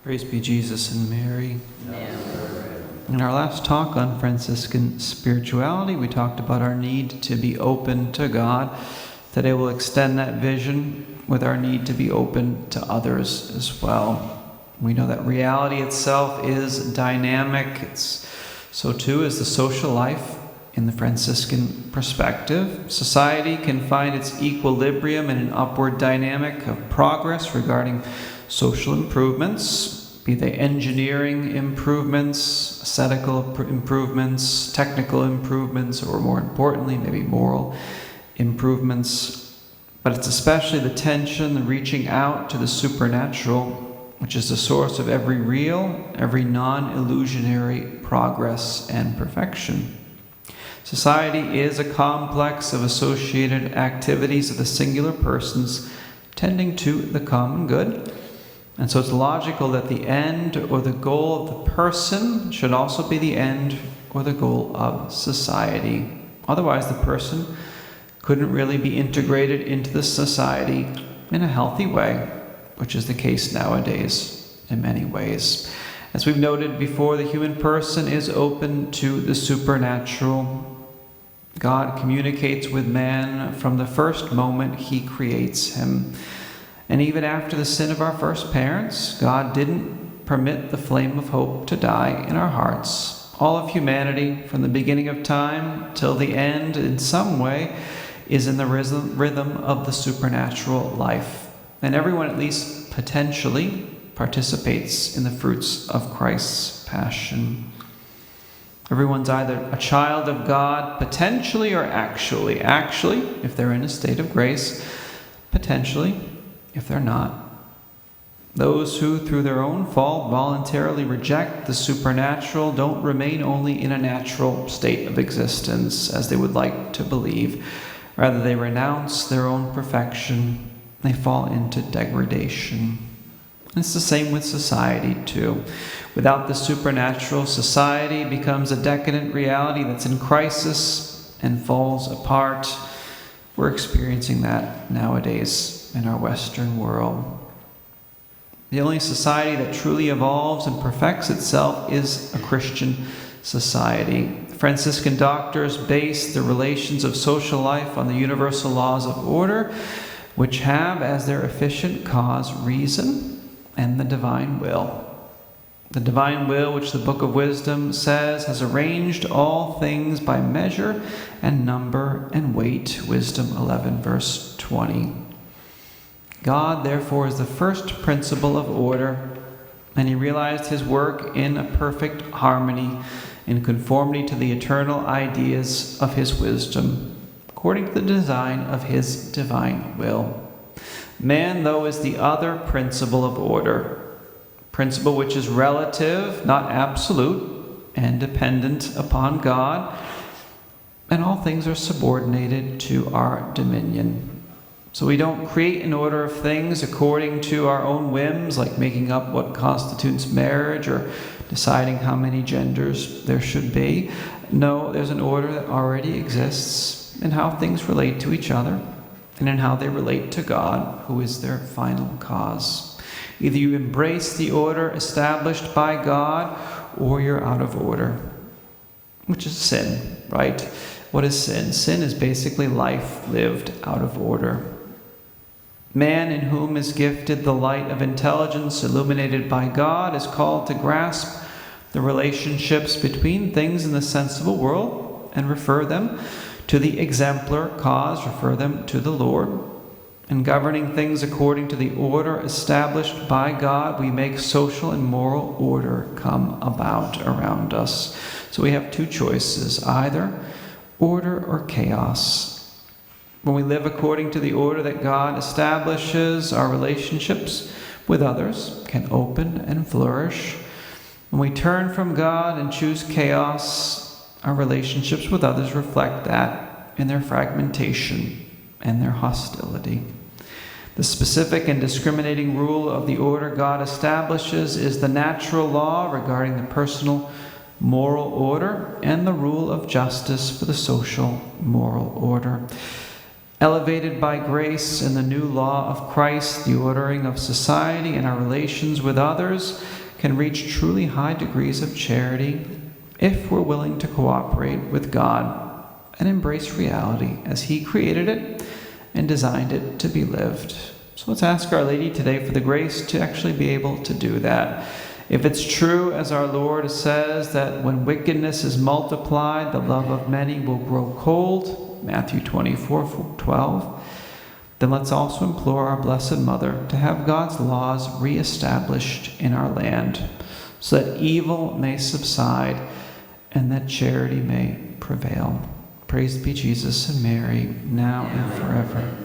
Praise be Jesus and Mary. In our last talk on Franciscan spirituality, we talked about our need to be open to God. Today we'll extend that vision with our need to be open to others as well. We know that reality itself is dynamic. So too is the social life in the Franciscan perspective. Society can find its equilibrium in an upward dynamic of progress regarding social improvements, be they engineering improvements, ascetical improvements, technical improvements, or more importantly, maybe moral improvements. But it's especially the tension, the reaching out to the supernatural, which is the source of every real, every non-illusionary progress and perfection. Society is a complex of associated activities of the singular persons tending to the common good. And so it's logical that the end or the goal of the person should also be the end or the goal of society. Otherwise, the person couldn't really be integrated into the society in a healthy way, which is the case nowadays in many ways. As we've noted before, the human person is open to the supernatural. God communicates with man from the first moment he creates him. And even after the sin of our first parents, God didn't permit the flame of hope to die in our hearts. All of humanity, from the beginning of time till the end, in some way, is in the rhythm of the supernatural life. And everyone, at least potentially, participates in the fruits of Christ's passion. Everyone's either a child of God, potentially or actually. Actually, if they're in a state of grace, potentially, if they're not. Those who, through their own fault, voluntarily reject the supernatural don't remain only in a natural state of existence, as they would like to believe. Rather, they renounce their own perfection. They fall into degradation. And it's the same with society, too. Without the supernatural, society becomes a decadent reality that's in crisis and falls apart. We're experiencing that nowadays in our Western world. The only society that truly evolves and perfects itself is a Christian society. Franciscan doctors base the relations of social life on the universal laws of order, which have as their efficient cause reason and the divine will. The divine will, which the Book of Wisdom says, has arranged all things by measure and number and weight. Wisdom 11, verse 20. God, therefore, is the first principle of order, and he realized his work in a perfect harmony, in conformity to the eternal ideas of his wisdom, according to the design of his divine will. Man, though, is the other principle of order, principle which is relative, not absolute, and dependent upon God, and all things are subordinated to our dominion. So we don't create an order of things according to our own whims, like making up what constitutes marriage or deciding how many genders there should be. No, there's an order that already exists in how things relate to each other and in how they relate to God, who is their final cause. Either you embrace the order established by God or you're out of order, which is sin, right? What is sin? Sin is basically life lived out of order. Man, in whom is gifted the light of intelligence illuminated by God, is called to grasp the relationships between things in the sensible world and refer them to the exemplar cause, refer them to the Lord. In governing things according to the order established by God, we make social and moral order come about around us. So we have two choices, either order or chaos. When we live according to the order that God establishes, our relationships with others can open and flourish. When we turn from God and choose chaos, our relationships with others reflect that in their fragmentation and their hostility. The specific and discriminating rule of the order God establishes is the natural law regarding the personal moral order and the rule of justice for the social moral order. Elevated by grace and the new law of Christ, the ordering of society and our relations with others can reach truly high degrees of charity if we're willing to cooperate with God and embrace reality as He created it and designed it to be lived. So let's ask Our Lady today for the grace to actually be able to do that. If it's true, as our Lord says, that when wickedness is multiplied, the love of many will grow cold, Matthew 24:12, then let's also implore our Blessed Mother to have God's laws reestablished in our land so that evil may subside and that charity may prevail. Praised be Jesus and Mary, now and forever.